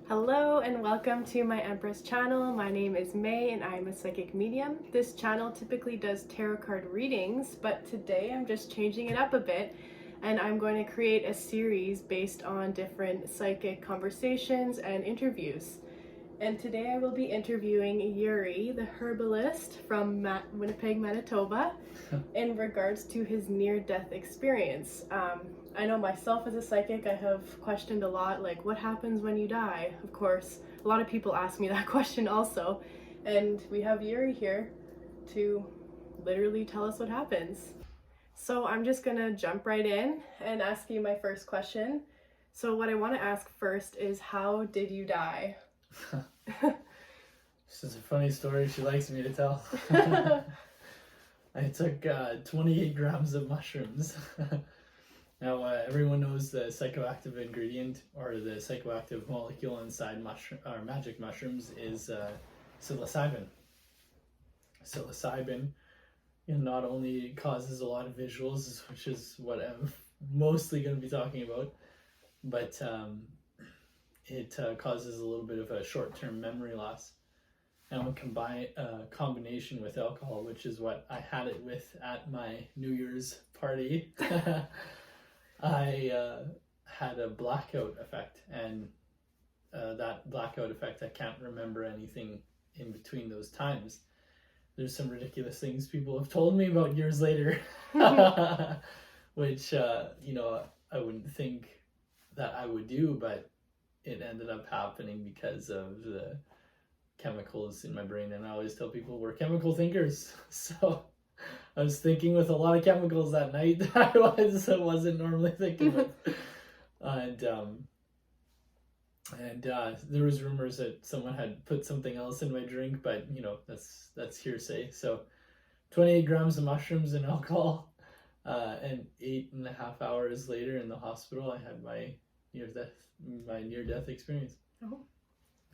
Hello and welcome to my Empress channel. My name is May and I'm a psychic medium. This channel typically does tarot card readings, but today I'm just changing it up a bit and I'm going to create a series based on different psychic conversations and interviews. And today I will be interviewing Yuri, the herbalist from Winnipeg, Manitoba, in regards to his near-death experience. I know myself as a psychic, I have questioned a lot, like, what happens when you die? Of course, a lot of people ask me that question also. And we have Yuri here to literally tell us what happens. So I'm just gonna jump right in and ask you my first question. So what I want to ask first is, how did you die? This is a funny story she likes me to tell. I took 28 grams of mushrooms. Now, everyone knows the psychoactive ingredient or the psychoactive molecule inside magic mushrooms is psilocybin. Psilocybin not only causes a lot of visuals, which is what I'm mostly going to be talking about, but it causes a little bit of a short-term memory loss. And when combination with alcohol, which is what I had it with at my New Year's party, I had a blackout effect, and that blackout effect, I can't remember anything in between those times. There's some ridiculous things people have told me about years later, which, I wouldn't think that I would do, but it ended up happening because of the chemicals in my brain. And I always tell people we're chemical thinkers. So I was thinking with a lot of chemicals that night that I wasn't normally thinking with. And there was rumors that someone had put something else in my drink, but that's hearsay. So 28 grams of mushrooms and alcohol, and 8.5 hours later in the hospital, I had my near-death experience.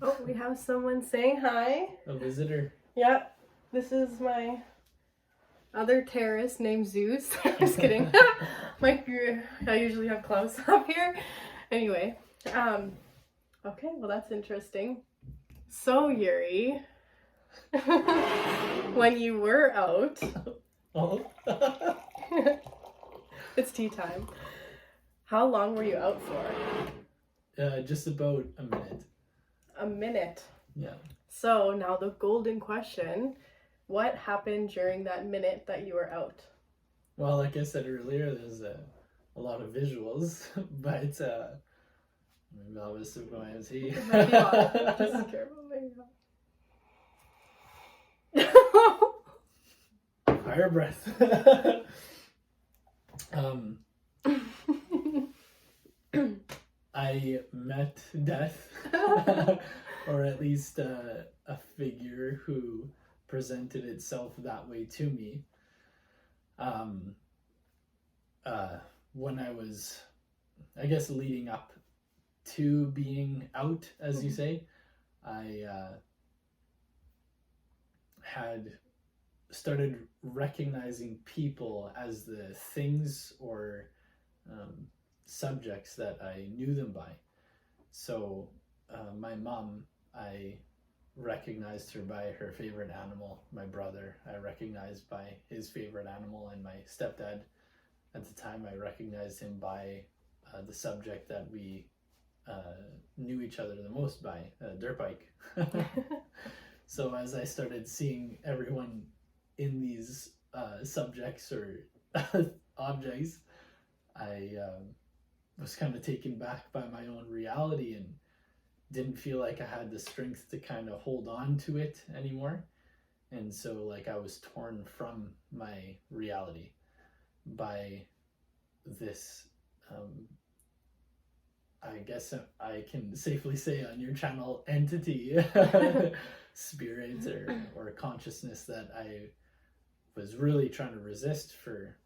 Oh, we have someone saying hi. A visitor. Yeah, this is my other terrorist named Zeus. Just kidding. I usually have Klaus up here. Anyway, okay, well that's interesting. So Yuri, when you were out, it's tea time. How long were you out for? Just about a minute. A minute. Yeah. So now the golden question, what happened during that minute that you were out? Well, like I said earlier, there's a lot of visuals, but maybe I'll just sip my tea. Just careful. Fire breath. I met death, or at least a figure who presented itself that way to me. When I was, I guess, leading up to being out, as you say, I had started recognizing people as the things or subjects that I knew them by. So my mom, I recognized her by her favorite animal. My brother, I recognized by his favorite animal. And my stepdad, at the time, I recognized him by the subject that we knew each other the most by, dirt bike. So as I started seeing everyone in these subjects or objects, I was kind of taken back by my own reality and didn't feel like I had the strength to kind of hold on to it anymore. And so like I was torn from my reality by this, I guess I can safely say on your channel, entity, spirit or consciousness that I was really trying to resist for,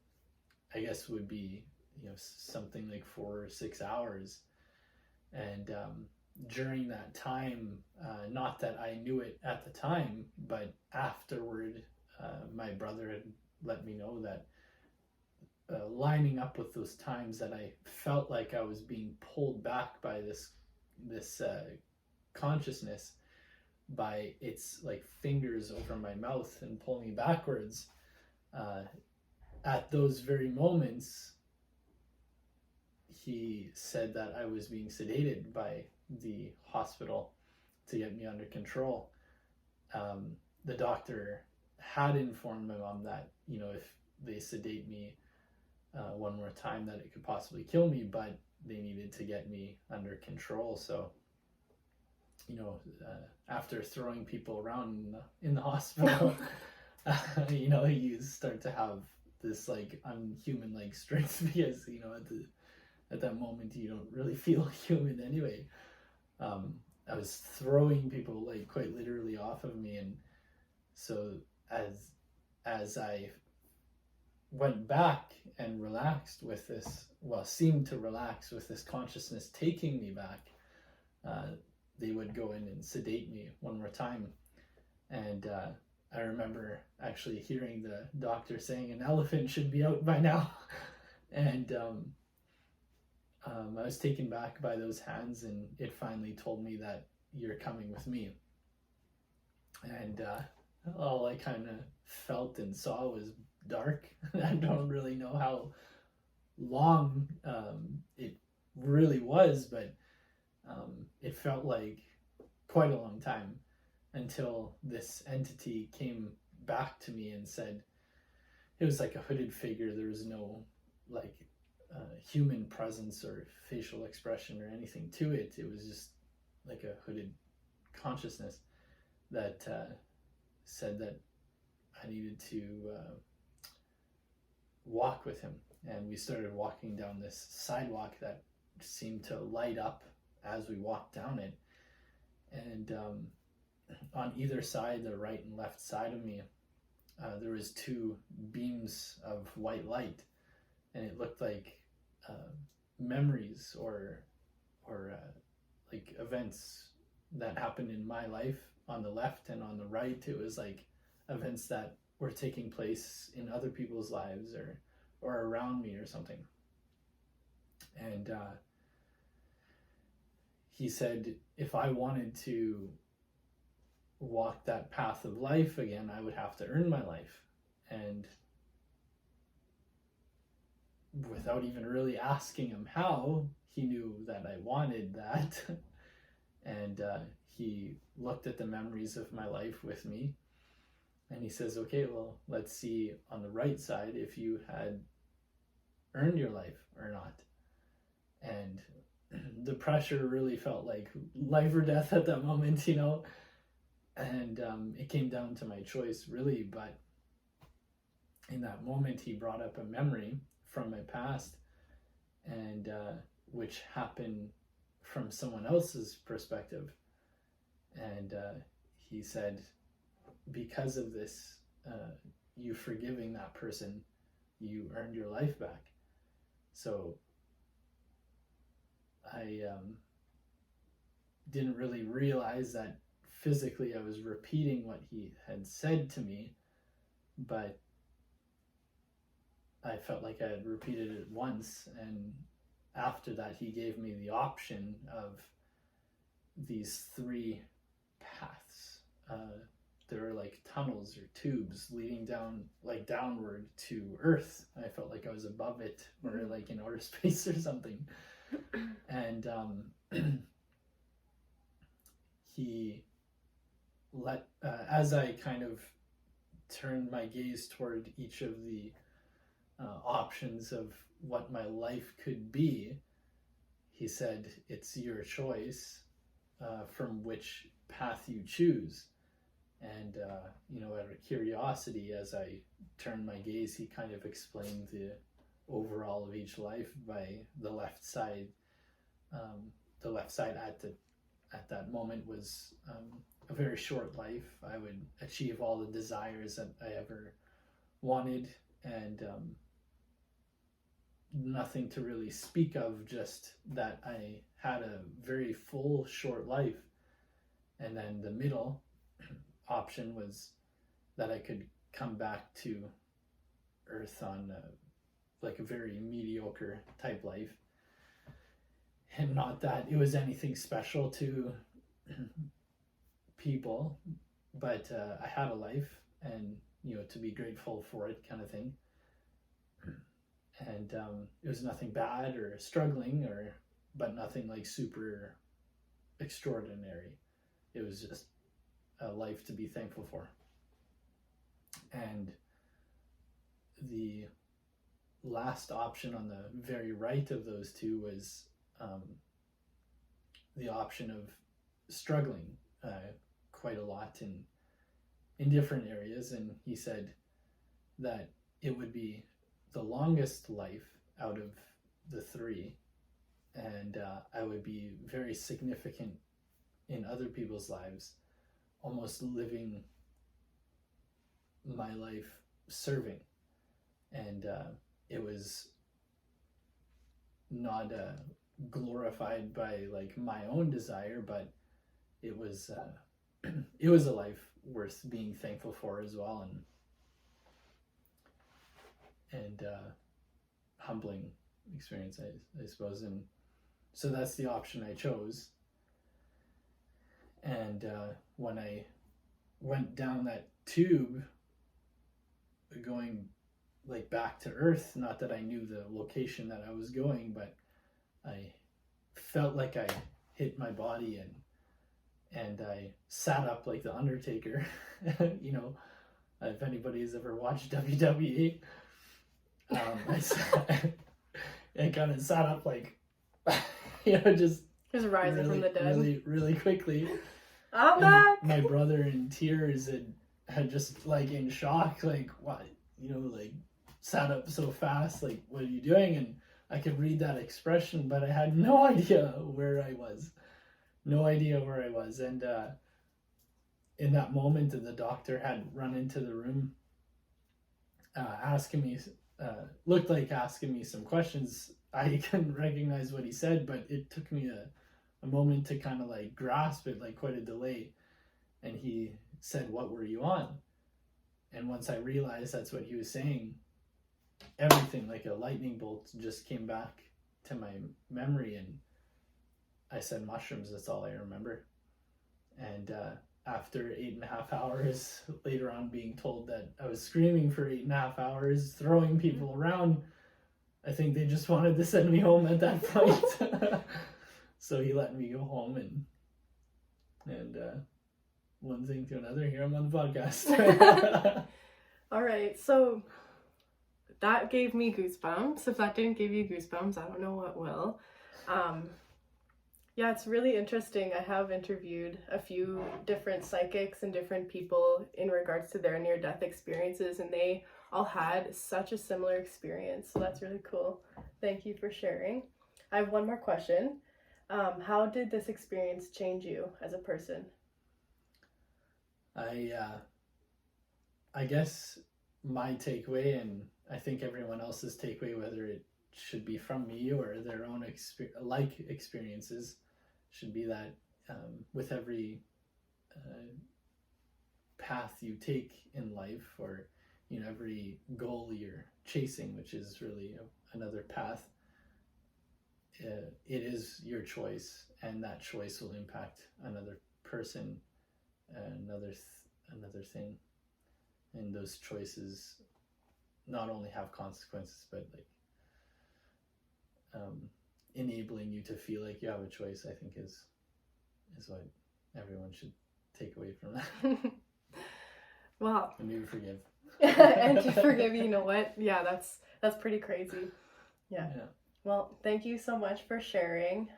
I guess would be, something like 4 or 6 hours. And during that time, not that I knew it at the time, but afterward, my brother had let me know that lining up with those times that I felt like I was being pulled back by this consciousness by its like fingers over my mouth and pull me backwards. At those very moments, he said that I was being sedated by the hospital to get me under control. The doctor had informed my mom that, you know, if they sedate me one more time, that it could possibly kill me, but they needed to get me under control. So, you know, after throwing people around in the hospital, you know, you start to have this like unhuman like strength because, you know, at that moment you don't really feel human anyway. I was throwing people like quite literally off of me, and so as I went back and relaxed with this, well, seemed to relax with this consciousness taking me back, they would go in and sedate me one more time. And I remember actually hearing the doctor saying an elephant should be out by now. And I was taken back by those hands, and it finally told me that you're coming with me. And all I kind of felt and saw was dark. I don't really know how long it really was, but it felt like quite a long time until this entity came back to me and said, it was like a hooded figure. There was no like human presence or facial expression or anything to it. It was just like a hooded consciousness that said that I needed to walk with him. And we started walking down this sidewalk that seemed to light up as we walked down it. And on either side, the right and left side of me, there was two beams of white light, and it looked like memories or like events that happened in my life on the left, and on the right it was like events that were taking place in other people's lives or around me or something. And he said if I wanted to walk that path of life again, I would have to earn my life. And without even really asking him how, he knew that I wanted that. And he looked at the memories of my life with me, and he says, okay, well, let's see on the right side if you had earned your life or not. And the pressure really felt like life or death at that moment, you know. And it came down to my choice, really. But in that moment, he brought up a memory from my past, and which happened from someone else's perspective. And he said, because of this, you forgiving that person, you earned your life back. So I didn't really realize that physically I was repeating what he had said to me, but I felt like I had repeated it once. And after that, he gave me the option of these three paths. There were like tunnels or tubes leading down, like downward to Earth. I felt like I was above it, or like in outer space or something. And he let, as I kind of turned my gaze toward each of the options of what my life could be, he said, it's your choice from which path you choose. And you know, out of curiosity, as I turned my gaze, he kind of explained the overall of each life by the left side. The left side at that moment was a very short life. I would achieve all the desires that I ever wanted, and nothing to really speak of, just that I had a very full, short life. And then the middle option was that I could come back to Earth on like a very mediocre type life. And not that it was anything special to people, but I had a life, and to be grateful for it, kind of thing. And it was nothing bad or struggling, but nothing like super extraordinary. It was just a life to be thankful for. And the last option on the very right of those two was the option of struggling quite a lot in different areas. And he said that it would be the longest life out of the three, and I would be very significant in other people's lives, almost living my life serving. And it was not glorified by like my own desire, but it was it was a life worth being thankful for as well, and humbling experience, I suppose. And so that's the option I chose. And when I went down that tube, going like back to Earth, not that I knew the location that I was going, but I felt like I hit my body, and I sat up like the Undertaker. If anybody has ever watched WWE, I kind of sat up like, just rising really, from the dead, really, really quickly. I'm back. My brother in tears had just like in shock, like, what, like sat up so fast, like, what are you doing? And I could read that expression, but I had no idea where I was. And in that moment, the doctor had run into the room, looked like asking me some questions. I couldn't recognize what he said, but it took me a moment to kind of like grasp it, like quite a delay. And he said, "What were you on?" And once I realized that's what he was saying, everything like a lightning bolt just came back to my memory, and I said mushrooms. That's all I remember. And after 8.5 hours later on, being told that I was screaming for 8.5 hours, throwing people around, I think they just wanted to send me home at that point. So he let me go home, and one thing to another, here I'm on the podcast. All right, so that gave me goosebumps. If that didn't give you goosebumps, I don't know what will. Yeah, it's really interesting. I have interviewed a few different psychics and different people in regards to their near-death experiences, and they all had such a similar experience. So that's really cool. Thank you for sharing. I have one more question. How did this experience change you as a person? I guess my takeaway, and I think everyone else's takeaway, whether it should be from me or their own experiences, should be that with every path you take in life, or every goal you're chasing, which is really another path, it is your choice, and that choice will impact another person, another thing, and those choices not only have consequences, but like enabling you to feel like you have a choice, I think is what everyone should take away from that. Wow. And maybe forgive. And to forgive, you know what? Yeah, that's pretty crazy. Yeah. Well, thank you so much for sharing.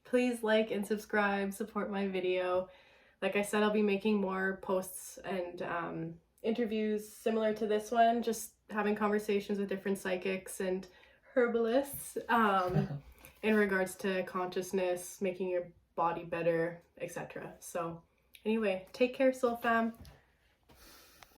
Please like and subscribe, support my video. Like I said, I'll be making more posts and interviews similar to this one, just having conversations with different psychics and herbalists in regards to consciousness, making your body better, etc. So anyway, take care, Soul Fam.